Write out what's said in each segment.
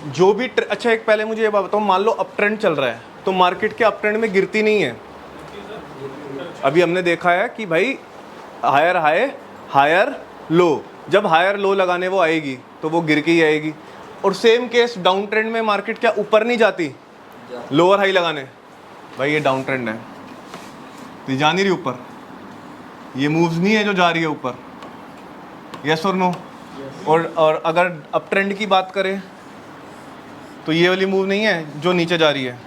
जो भी अच्छा एक पहले मुझे ये बात बताओ, मान लो अप ट्रेंड चल रहा है तो मार्केट के अप ट्रेंड में गिरती नहीं है। अभी हमने देखा है कि भाई हायर हाई हायर लो, जब हायर लो लगाने वो आएगी तो वो गिर के ही आएगी। और सेम केस डाउन ट्रेंड में मार्केट क्या ऊपर नहीं जाती लोअर हाई लगाने? भाई ये डाउन ट्रेंड है तो जा नहीं रही ऊपर, ये मूव्स नहीं है जो जा रही है ऊपर, यस और नो? और अगर अप ट्रेंड की बात करें तो ये वाली मूव नहीं है जो नीचे जा रही है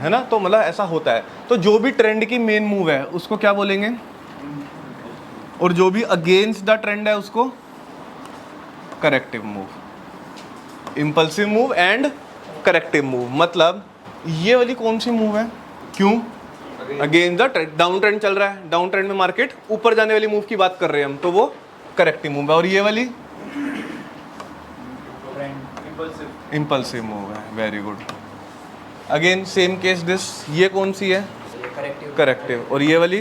ना? तो मतलब ऐसा होता है। तो जो भी ट्रेंड की मेन मूव है उसको क्या बोलेंगे, और जो भी अगेंस्ट द ट्रेंड है उसको corrective move, impulsive move and corrective move. मतलब ये वाली कौन सी मूव है, क्यों? Against the trend, down trend चल रहा है, डाउन ट्रेंड में मार्केट ऊपर जाने वाली मूव की बात कर रहे हैं हम, तो वो करेक्टिव मूव है। और ये वाली इंपल्सिव मूव है। Very good. Again same case this, ये कौन सी है? करेक्टिव। और ये वाली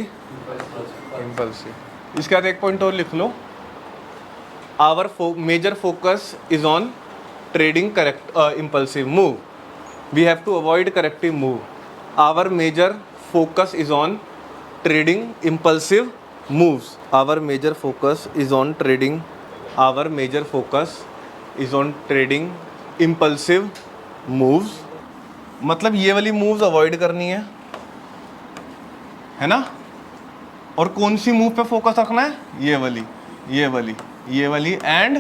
इंपल्सिव। इसके बाद एक पॉइंट और लिख लो, our major focus is on trading correct impulsive move. We have to avoid corrective move. Our major focus is on trading impulsive moves. Our major focus is on trading. Our major focus is on trading impulsive moves. मतलब ये वाली moves avoid करनी है ना? और कौन सी move पे focus रखना है? ये वाली, ये वाली, ये वाली एंड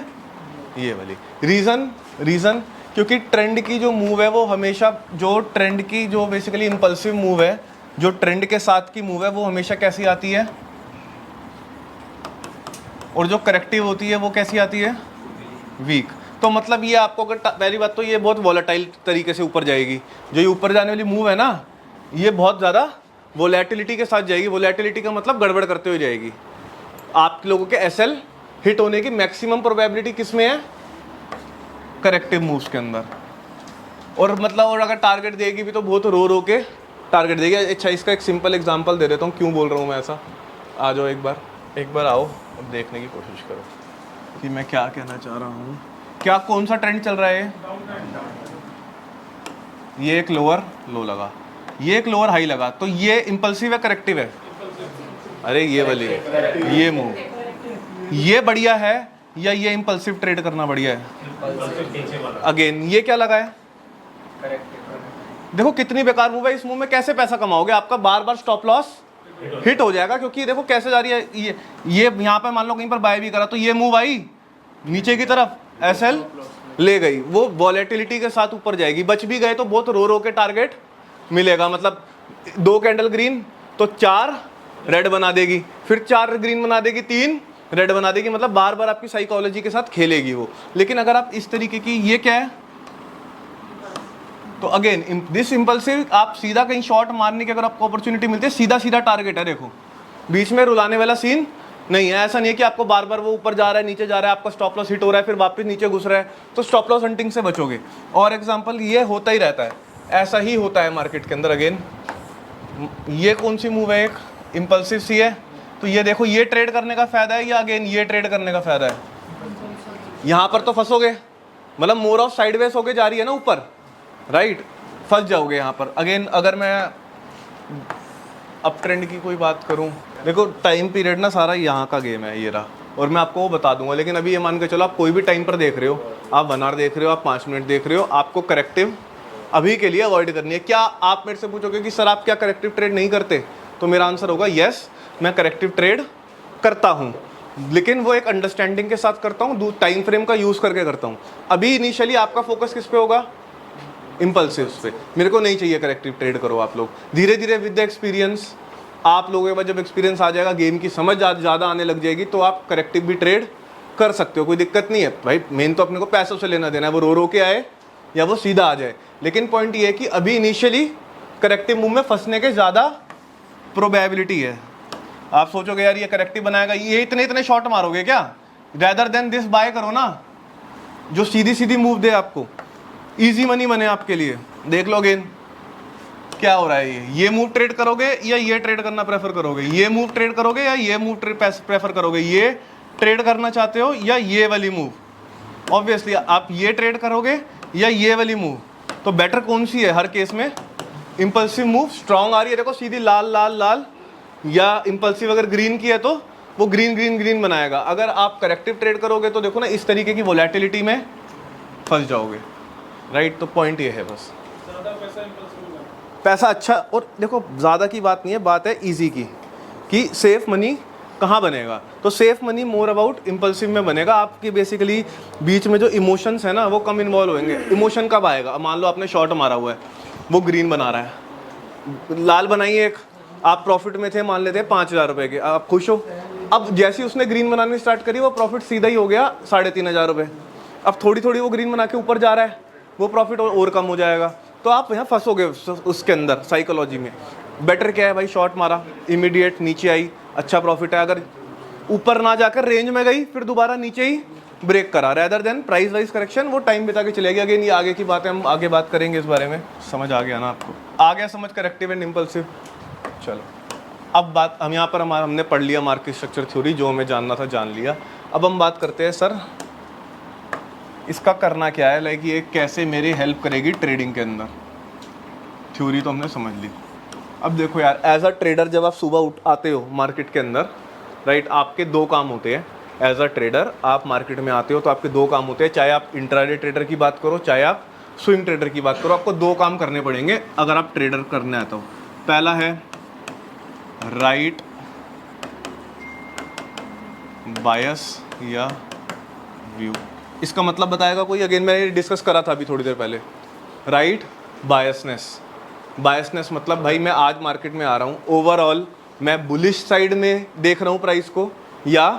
ये वाली। रीज़न क्योंकि ट्रेंड की जो मूव है वो हमेशा, जो ट्रेंड की जो बेसिकली इंपल्सिव मूव है, जो ट्रेंड के साथ की मूव है वो हमेशा कैसी आती है, और जो करेक्टिव होती है वो कैसी आती है? वीक। तो मतलब ये आपको, अगर पहली बात तो ये बहुत वॉलेटाइल तरीके से ऊपर जाएगी। जो ये ऊपर जाने वाली मूव है ना, ये बहुत ज़्यादा वोलेटिलिटी के साथ जाएगी। वोलेटिलिटी का मतलब गड़बड़ करते हुए जाएगी। आप लोगों के एसएल हिट होने की मैक्सिमम प्रोबेबिलिटी किस में है? करेक्टिव मूव्स के अंदर। और मतलब और अगर टारगेट देगी भी तो बहुत रो के टारगेट देगी। अच्छा, इसका एक सिंपल एग्जांपल दे देता हूँ क्यों बोल रहा हूँ मैं ऐसा। आ जाओ एक बार आओ और देखने की कोशिश करो कि मैं क्या कहना चाह रहा हूँ। क्या कौन सा ट्रेंड चल रहा है? ये एक लोअर लो लगा, ये एक लोअर हाई लगा, तो ये इंपल्सिव है करेक्टिव है? अरे ये वाली, ये मूव, ये बढ़िया है या ये इंपल्सिव ट्रेड करना बढ़िया है? अगेन ये क्या लगा है? देखो कितनी बेकार मूव है। इस मूव में कैसे पैसा कमाओगे? आपका बार बार स्टॉप लॉस हिट हो जाएगा, क्योंकि देखो कैसे जा रही है ये यहाँ पे मान लो कहीं पर बाय भी करा तो ये मूव आई नीचे की तरफ, एसएल ले गई, वो वॉलेटिलिटी के साथ ऊपर जाएगी। बच भी गए तो बहुत रो के टारगेट मिलेगा। मतलब 2 कैंडल ग्रीन तो 4 रेड बना देगी, फिर 4 ग्रीन बना देगी, 3 रेड बना देगी। मतलब बार बार आपकी साइकोलॉजी के साथ खेलेगी वो। लेकिन अगर आप इस तरीके की, ये क्या है, तो अगेन दिस इंपल्सिव, आप सीधा कहीं शॉट मारने की अगर आपको अपॉर्चुनिटी मिलती है, सीधा टारगेट है। देखो बीच में रुलाने वाला सीन नहीं है। ऐसा नहीं है कि आपको बार बार वो ऊपर जा रहा है नीचे जा रहा है, आपका स्टॉप लॉस हिट हो रहा है फिर वापस नीचे घुस रहा है, तो स्टॉप लॉस हंटिंग से बचोगे। और एग्जांपल ये होता ही रहता है, ऐसा ही होता है मार्केट के अंदर। अगेन ये कौन सी मूव है? एक इंपल्सिव सी है, तो ये देखो ये ट्रेड करने का फायदा है या अगेन ये ट्रेड करने का फायदा है? यहाँ पर तो फंसोगे, मतलब मोर ऑफ साइडवेज होके जा रही है ना ऊपर, राइट, फंस जाओगे यहाँ पर। अगेन अगर मैं अप ट्रेंड की कोई बात करूँ, देखो टाइम पीरियड ना सारा यहाँ का गेम है, ये रहा, और मैं आपको वो बता दूंगा। लेकिन अभी ये मान के चलो आप कोई भी टाइम पर देख रहे हो, आप 1 आवर देख रहे हो, आप 5 मिनट देख रहे हो, आपको करेक्टिव अभी के लिए अवॉइड करनी है। क्या आप मेरे से पूछोगे कि सर आप क्या करेक्टिव ट्रेड नहीं करते? तो मेरा आंसर होगा यस, मैं करेक्टिव ट्रेड करता हूँ, लेकिन वो एक अंडरस्टैंडिंग के साथ करता हूँ, टाइम फ्रेम का यूज़ करके करता हूँ। अभी इनिशियली आपका फोकस किस पे होगा? इंपल्सिव्स पे। मेरे को नहीं चाहिए करेक्टिव ट्रेड करो आप लोग। धीरे धीरे विद द एक्सपीरियंस, आप लोगों के पास जब एक्सपीरियंस आ जाएगा, गेम की समझ ज़्यादा आने लग जाएगी, तो आप करेक्टिव भी ट्रेड कर सकते हो, कोई दिक्कत नहीं है भाई। मेन तो अपने को पैसों से लेना देना है, वो रो के आए या वो सीधा आ जाए। लेकिन पॉइंट ये है कि अभी इनिशियली करेक्टिव मूव में फंसने के ज़्यादा प्रोबेबिलिटी है। आप सोचोगे यार ये करेक्टिव बनाएगा, ये इतने शॉट मारोगे क्या? रैदर देन दिस बाय करो ना, जो सीधी मूव दे आपको, इजी मनी बने आपके लिए। देख लो अगेन क्या हो रहा है। ये मूव ट्रेड करोगे या ये ट्रेड करना प्रेफर करोगे? ये मूव ट्रेड करोगे या ये मूव प्रेफर करोगे? ये ट्रेड करना चाहते हो या ये वाली मूव? ऑब्वियसली आप ये ट्रेड करोगे या ये वाली मूव, तो बेटर कौन सी है हर केस में? इंपल्सिव मूव स्ट्रांग आ रही है, देखो सीधी लाल लाल लाल, या इंपल्सिव अगर ग्रीन की है तो वो ग्रीन ग्रीन ग्रीन बनाएगा। अगर आप करेक्टिव ट्रेड करोगे तो देखो ना इस तरीके की वोलेटिलिटी में फंस जाओगे, राइट। तो पॉइंट ये है बस, पैसा अच्छा। और देखो ज़्यादा की बात नहीं है, बात है ईजी की, कि सेफ मनी कहाँ बनेगा। तो safe money more about impulsive में बनेगा। आपकी बेसिकली बीच में जो इमोशंस है ना वो कम इन्वॉल्व होंगे। इमोशन कब आएगा? मान लो आपने शॉर्ट मारा हुआ है, वो ग्रीन बना रहा है, लाल बनाइए एक, आप प्रॉफिट में थे मान लेते हैं 5,000 रुपये के, आप खुश हो। अब जैसे ही उसने ग्रीन बनानी स्टार्ट करी वो प्रॉफिट सीधा ही हो गया 3,500 रुपये। अब थोड़ी थोड़ी वो ग्रीन बना के ऊपर जा रहा है, वो प्रॉफिट और कम हो जाएगा। तो आप यहाँ फंसोगे उसके अंदर साइकोलॉजी में। बेटर क्या है भाई, शॉर्ट मारा, इमीडिएट नीचे आई, अच्छा प्रॉफिट है। अगर ऊपर ना जाकर रेंज में गई फिर दोबारा नीचे ही ब्रेक करा, rather than price wise correction, वो टाइम बिता के चलेगी। अगेन ये आगे की बात है, हम आगे बात करेंगे इस बारे में। समझ आ गया ना आपको? आ गया समझ करेक्टिव एंड इम्पल्सिव? चलो अब बात हम यहाँ पर हमने पढ़ लिया मार्केट स्ट्रक्चर थ्योरी, जो हमें जानना था जान लिया। अब हम बात करते हैं सर इसका करना क्या है, लाइक ये कैसे मेरी हेल्प करेगी ट्रेडिंग के अंदर। थ्योरी तो हमने समझ ली। अब देखो यार, एज अ ट्रेडर जब आप सुबह आते हो मार्केट के अंदर, राइट, आपके दो काम होते हैं। एज अ ट्रेडर आप मार्केट में आते हो तो आपके दो काम होते हैं, चाहे आप इंट्राडे ट्रेडर की बात करो चाहे आप स्विंग ट्रेडर की बात करो, आपको दो काम करने पड़ेंगे अगर आप ट्रेडर करने आते हो। पहला है राइट बायस या व्यू। इसका मतलब बताएगा कोई? अगेन मैंने डिस्कस करा था अभी थोड़ी देर पहले। राइट बायसनेस, बायसनेस मतलब भाई मैं आज मार्केट में आ रहा हूँ, ओवरऑल मैं बुलिश साइड में देख रहा हूँ प्राइस को या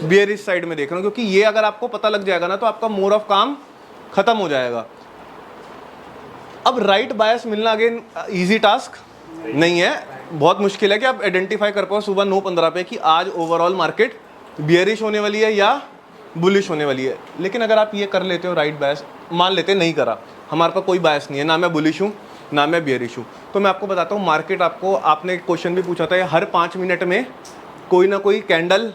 बियरिश साइड में देख रहा हूँ, क्योंकि ये अगर आपको पता लग जाएगा ना तो आपका मोर ऑफ काम खत्म हो जाएगा। अब राइट बायस मिलना अगेन इजी टास्क नहीं है, बहुत मुश्किल है कि आप आइडेंटिफाई कर पाओ सुबह 9:15 पे कि आज ओवरऑल मार्केट बियरिश होने वाली है या बुलिश होने वाली है। लेकिन अगर आप ये कर लेते हो राइट बायस, मान लेते नहीं करा, हमारे पास कोई बायस नहीं है, ना मैं बुलिश हूँ ना मैं बियरिश हूँ, तो मैं आपको बताता हूँ मार्केट आपको, आपने एक क्वेश्चन भी पूछा था, हर 5 मिनट में कोई ना कोई कैंडल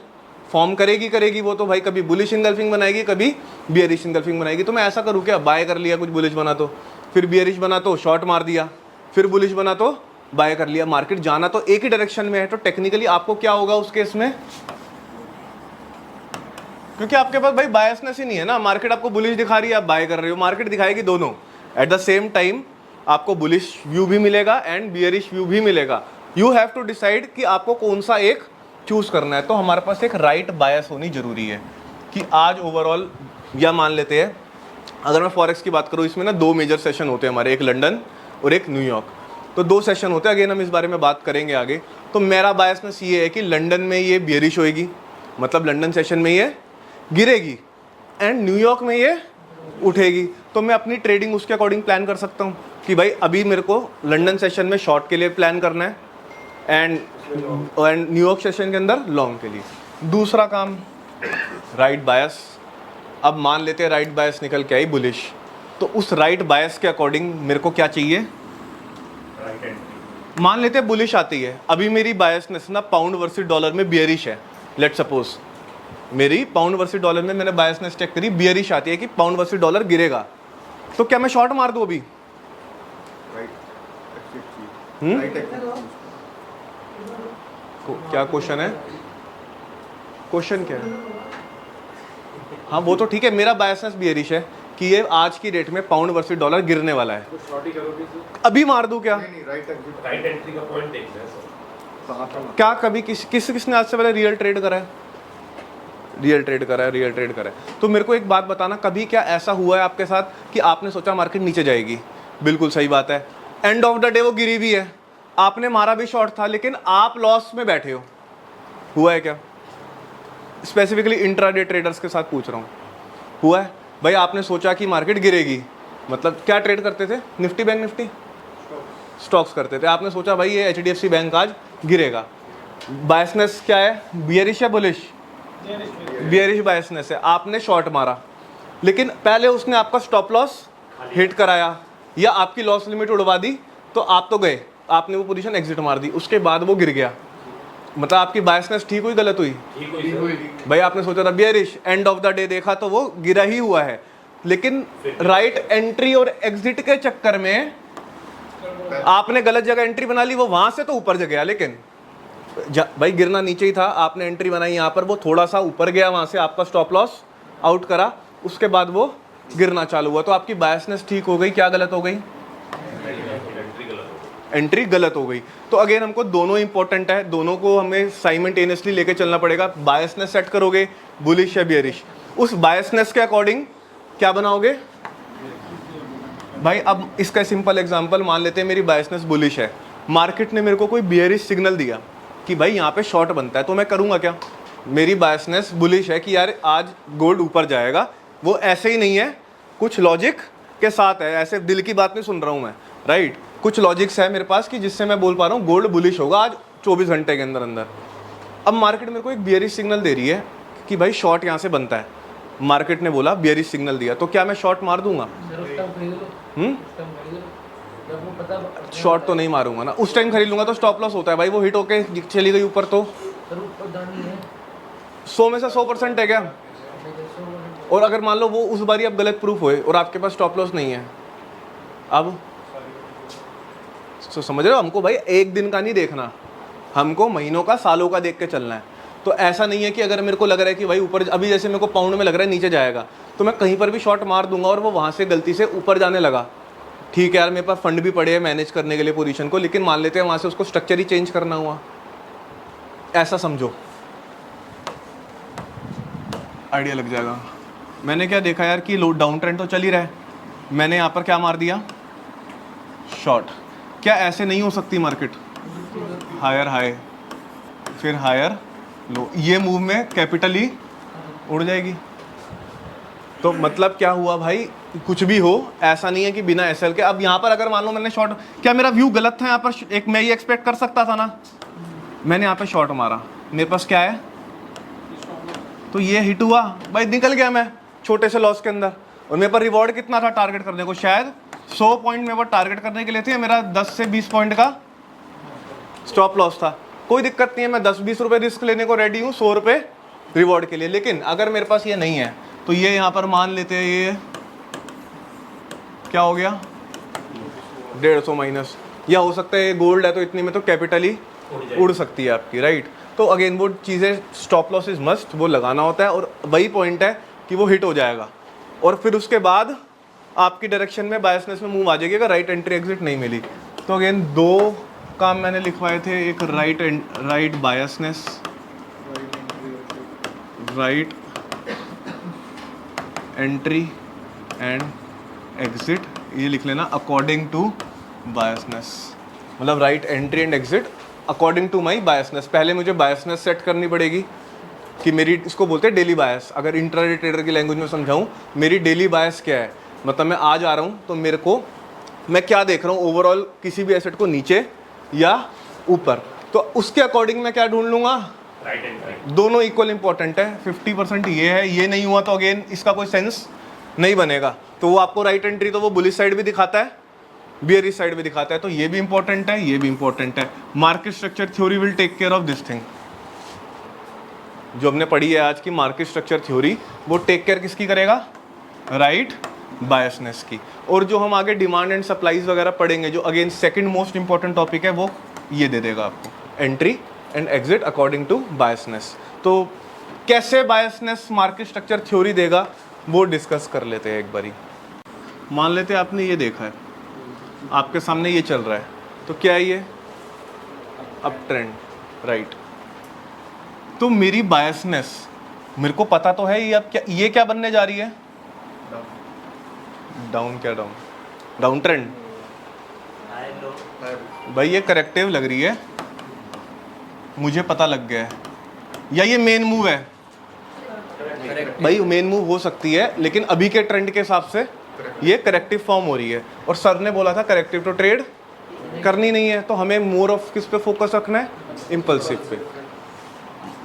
फॉर्म करेगी। वो तो भाई कभी बुलिश इंगल्फिंग बनाएगी, कभी बियरिश इंगल्फिंग बनाएगी। तो मैं ऐसा करूँ क्या, बाय कर लिया कुछ बुलिश बना तो, फिर बियरिश बना तो शॉर्ट मार दिया, फिर बुलिश बना तो बाय कर लिया। मार्केट जाना तो एक ही डायरेक्शन में है, तो टेक्निकली आपको क्या होगा उस केस में, क्योंकि आपके पास भाई बायसनेस ही नहीं है ना। मार्केट आपको बुलिश दिखा रही है, आप बाय कर रहे हो, मार्केट दिखाएगी दोनों एट द सेम टाइम, आपको बुलिश व्यू भी मिलेगा एंड बियरिश व्यू भी मिलेगा। यू हैव टू डिसाइड कि आपको कौन सा एक चूज करना है। तो हमारे पास एक राइट बायस होनी जरूरी है कि आज ओवरऑल, या मान लेते हैं अगर मैं फॉरेक्स की बात करूँ, इसमें ना 2 मेजर सेशन होते हैं हमारे, एक लंदन और एक न्यूयॉर्क। तो 2 सेशन होते हैं, अगेन हम इस बारे में बात करेंगे आगे। तो मेरा बायसनेस ये है कि लंदन में ये बियरिश होएगी, मतलब लंदन सेशन में ये गिरेगी, एंड न्यूयॉर्क में ये उठेगी। तो मैं अपनी ट्रेडिंग उसके अकॉर्डिंग प्लान कर सकता हूँ कि भाई अभी मेरे को लंदन सेशन में शॉर्ट के लिए प्लान करना है एंड न्यूयॉर्क सेशन के अंदर लॉन्ग के लिए। दूसरा काम राइट बायस। अब मान लेते हैं राइट बायस निकल के आई बुलिश, तो उस राइट बायस के अकॉर्डिंग मेरे को क्या चाहिए, मान लेते हैं बुलिश आती है, अभी मेरी बायसनेस ना पाउंड वर्सेस डॉलर में बियरिश है, लेट सपोज मेरी पाउंड वर्सेस डॉलर में मैंने बायसनेस चेक करी, बियरिश आती है कि पाउंड वर्सेस डॉलर गिरेगा, तो क्या मैं शॉर्ट मार दूं अभी? क्या क्वेश्चन है? क्वेश्चन क्या है? हाँ वो तो ठीक है, मेरा बायसनेस बियरिश है कि ये आज की डेट में पाउंड वर्सेस डॉलर गिरने वाला है, अभी मार दूं क्या? राइट एंट्री का पॉइंट देखना है सर। क्या कभी किसने आज से पहले रियल ट्रेड करा है? रियल ट्रेड करा है। तो मेरे को एक बात बताना, कभी क्या ऐसा हुआ है आपके साथ कि आपने सोचा मार्केट नीचे जाएगी, बिल्कुल सही बात है, एंड ऑफ द डे वो गिरी भी है, आपने मारा भी शॉर्ट था, लेकिन आप लॉस में बैठे हो, हुआ है क्या? स्पेसिफिकली इंट्राडे ट्रेडर्स के साथ पूछ रहा हूँ, हुआ है भाई? आपने सोचा कि मार्केट गिरेगी, मतलब क्या ट्रेड करते थे, निफ्टी बैंक निफ्टी स्टॉक्स करते थे, आपने सोचा भाई ये HDFC बैंक आज गिरेगा, बायसनेस क्या है, बियरिश या बुलिश? बियरिश बायसनेस है, आपने शॉर्ट मारा, लेकिन पहले उसने आपका स्टॉप लॉस हिट कराया या आपकी लॉस लिमिट उड़वा दी, तो आप तो गए, आपने वो पोजीशन एग्जिट मार दी, उसके बाद वो गिर गया, मतलब आपकी बायसनेस ठीक हुई गलत हुई? ठीक हुई। भाई आपने सोचा था bearish, end of the day देखा तो वो गिरा ही हुआ है, लेकिन राइट एंट्री और एग्जिट के चक्कर में आपने गलत जगह एंट्री बना ली, वो वहां से तो ऊपर गया, लेकिन भाई गिरना नीचे ही था, आपने एंट्री बनाई यहाँ पर, वो थोड़ा सा ऊपर गया, वहां से आपका स्टॉप लॉस आउट करा, उसके बाद वो गिरना चालू हुआ, तो आपकी बायसनेस ठीक हो गई, क्या गलत हो गई? एंट्री गलत हो गई। तो अगेन हमको दोनों इंपॉर्टेंट है, दोनों को हमें साइमल्टेनियसली लेके चलना पड़ेगा। बायसनेस सेट करोगे, बुलिश या बियरिश, उस बायसनेस के अकॉर्डिंग क्या बनाओगे भाई? अब इसका सिंपल एग्जांपल मान लेते हैं, मेरी बायसनेस बुलिश है, मार्केट ने मेरे को कोई बियरिश सिग्नल दिया कि भाई यहाँ पे शॉर्ट बनता है, तो मैं करूँगा क्या? मेरी बायसनेस बुलिश है कि यार आज गोल्ड ऊपर जाएगा, वो ऐसे ही नहीं है, कुछ लॉजिक के साथ है, ऐसे दिल की बात नहीं सुन रहा हूँ मैं, राइट? कुछ लॉजिक्स है मेरे पास कि जिससे मैं बोल पा रहा हूँ गोल्ड बुलिश होगा आज 24 घंटे के अंदर अंदर। अब मार्केट मेरे को एक बियरिश सिग्नल दे रही है कि भाई शॉर्ट यहाँ से बनता है, मार्केट ने बोला बियरिश सिग्नल दिया, तो क्या मैं शॉर्ट मार दूंगा? शॉर्ट तो नहीं मारूंगा ना, उस टाइम खरीद लूंगा तो स्टॉप लॉस होता है भाई, वो हिट होके चली गई ऊपर तो 100 में से 100% है क्या? और अगर मान लो वो उस बारी अब गलत प्रूफ हुए और आपके पास स्टॉप लॉस नहीं है, अब तो समझ रहे हो, हमको भाई एक दिन का नहीं देखना, हमको महीनों का, सालों का देख के चलना है। तो ऐसा नहीं है कि अगर मेरे को लग रहा है कि भाई ऊपर, अभी जैसे मेरे को पाउंड में लग रहा है नीचे जाएगा, तो मैं कहीं पर भी शॉर्ट मार दूंगा और वो वहाँ से गलती से ऊपर जाने लगा, ठीक है यार मेरे पास फंड भी पड़े हैं मैनेज करने के लिए पोजीशन को, लेकिन मान लेते हैं वहाँ से उसको स्ट्रक्चर ही चेंज करना हुआ, ऐसा समझो, आइडिया लग जाएगा। मैंने क्या देखा यार कि लो डाउन ट्रेंड तो चल ही रहा है, मैंने यहाँ पर क्या मार दिया? शॉर्ट। क्या ऐसे नहीं हो सकती मार्केट? हायर हाई फिर हायर लो, ये मूव में कैपिटल ही उड़ जाएगी। तो मतलब क्या हुआ भाई, कुछ भी हो, ऐसा नहीं है कि बिना एसएल के। अब यहाँ पर अगर मान लो मैंने शॉर्ट, क्या मेरा व्यू गलत था यहाँ पर? एक मैं ये एक्सपेक्ट कर सकता था ना, मैंने यहाँ पे शॉर्ट मारा, मेरे पास क्या है, तो ये हिट हुआ भाई, निकल गया मैं छोटे से लॉस के अंदर। और मेरे पर रिवॉर्ड कितना था टारगेट करने को? शायद 100 पॉइंट मेरे पर टारगेट करने के लिए थे, मेरा 10 से 20 पॉइंट का स्टॉप लॉस था। कोई दिक्कत नहीं है, मैं 10-20 रुपए रिस्क लेने को रेडी हूँ 100 रुपए रिवॉर्ड के लिए। लेकिन अगर मेरे पास ये नहीं है तो ये यहाँ पर मान लेते हैं, ये क्या हो गया 150 माइनस, या हो सकता है ये गोल्ड है तो इतनी में तो कैपिटल ही उड़ सकती है आपकी, राइट? तो अगेन वो चीज़ें, स्टॉप लॉस इज मस्ट, वो लगाना होता है, और वही पॉइंट है कि वो हिट हो जाएगा और फिर उसके बाद आपकी डायरेक्शन में बायसनेस में मूव आ जाएगी अगर राइट एंट्री एग्जिट नहीं मिली। तो अगेन दो काम मैंने लिखवाए थे, एक right biasness, right entry and exit, ये लिख लेना अकॉर्डिंग टू बायसनेस, मतलब right entry and exit according to my biasness. पहले मुझे बायसनेस सेट करनी पड़ेगी कि मेरी, इसको बोलते हैं डेली बायस, अगर इंट्राडे ट्रेडर की लैंग्वेज में समझाऊँ, मेरी डेली बायस क्या है, मतलब मैं आज आ रहा हूँ तो मेरे को, मैं क्या देख रहा हूँ ओवरऑल किसी भी एसेट को, नीचे या ऊपर, तो उसके अकॉर्डिंग मैं क्या ढूंढ लूँगा, राइट एंड राइट, दोनों इक्वल इंपॉर्टेंट है। 50% ये है, ये नहीं हुआ तो अगेन इसका कोई सेंस नहीं बनेगा। तो वो आपको राइट एंट्री तो वो बुलिश साइड भी दिखाता है, बियरिश साइड भी दिखाता है, तो ये भी इंपॉर्टेंट है, ये भी इंपॉर्टेंट है। Market structure theory will take care of this thing, जो हमने पढ़ी है आज की मार्केट स्ट्रक्चर थ्योरी, वो टेक केयर किसकी करेगा, राइट बायसनेस की। और जो हम आगे डिमांड एंड सप्लाईज वगैरह पढ़ेंगे, जो again second most important topic है, वो ये दे देगा आपको entry and exit according to biasness. तो कैसे बायसनेस मार्केट स्ट्रक्चर थ्योरी देगा वो डिस्कस कर लेते हैं एक बारी। मान लेते हैं आपने ये देखा है, आपके सामने ये चल रहा है, तो क्या है ये, अप ट्रेंड, राइट। तो मेरी बायसनेस, मेरे को पता तो है ये अब क्या, ये क्या बनने जा रही है, डाउन, क्या डाउन, डाउन ट्रेंड भाई, ये करेक्टिव लग रही है, मुझे पता लग गया है, या ये मेन मूव है भाई, मेन मूव हो सकती है, लेकिन अभी के ट्रेंड के हिसाब से ये करेक्टिव फॉर्म हो रही है। और सर ने बोला था करेक्टिव तो ट्रेड करनी नहीं है, तो हमें मोर ऑफ किस पे फोकस रखना है, इम्पल्सिव पे।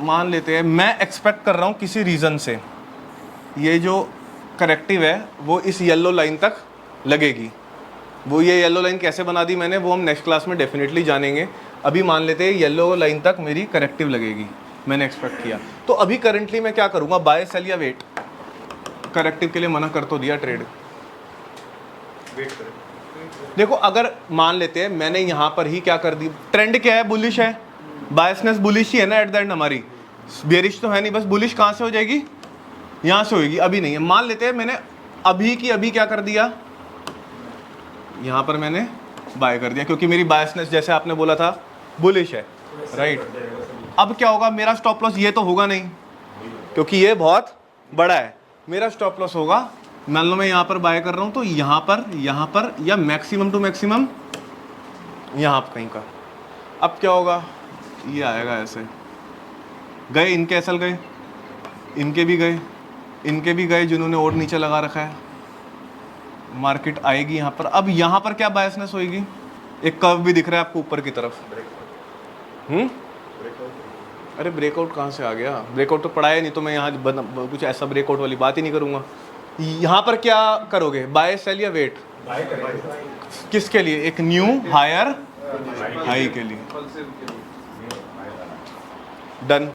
मान लेते हैं मैं एक्सपेक्ट कर रहा हूँ किसी रीज़न से ये जो करेक्टिव है वो इस येलो लाइन तक लगेगी। वो ये येलो लाइन कैसे बना दी मैंने, वो हम नेक्स्ट क्लास में डेफिनेटली जानेंगे। अभी मान लेते हैं येलो लाइन तक मेरी करेक्टिव लगेगी, मैंने एक्सपेक्ट किया, तो अभी करंटली मैं क्या करूँगा, बाय सेल या वेट, करेक्टिव के लिए मना कर तो दिया ट्रेड। देखो अगर मान लेते हैं मैंने यहाँ पर ही क्या कर दी, ट्रेंड क्या है, बुलिश है, बायसनेस बुलिश ही है ना एट द एंड हमारी, बेरिश तो है नहीं, बस बुलिश कहाँ से हो जाएगी, यहाँ से होगी, अभी नहीं है। मान लेते हैं मैंने अभी की अभी क्या कर दिया, यहाँ पर मैंने बाय कर दिया क्योंकि मेरी बायसनेस जैसे आपने बोला था बुलिश है, राइट। अब क्या होगा, मेरा स्टॉप लॉस ये तो होगा नहीं क्योंकि ये बहुत बड़ा है, मेरा स्टॉप लॉस होगा, मान लो मैं यहाँ पर बाय कर रहा हूँ तो यहाँ पर या मैक्सिमम टू मैक्सिमम यहाँ पर कहीं का। अब क्या होगा, ये आएगा ऐसे, गए इनके एसल गए, इनके भी गए जिन्होंने और नीचे लगा रखा है, मार्केट आएगी यहाँ पर। अब यहाँ पर क्या बायसनेस होएगी, एक कर्व भी दिख रहा है आपको ऊपर की तरफ, अरे ब्रेकआउट कहाँ से आ गया, ब्रेकआउट तो पड़ा है नहीं, तो मैं यहाँ कुछ ऐसा ब्रेकआउट वाली बात ही नहीं करूँगा। यहाँ पर क्या करोगे, बाय सेल या वेट, किसके लिए, एक न्यू हायर हाई के लिए, डन।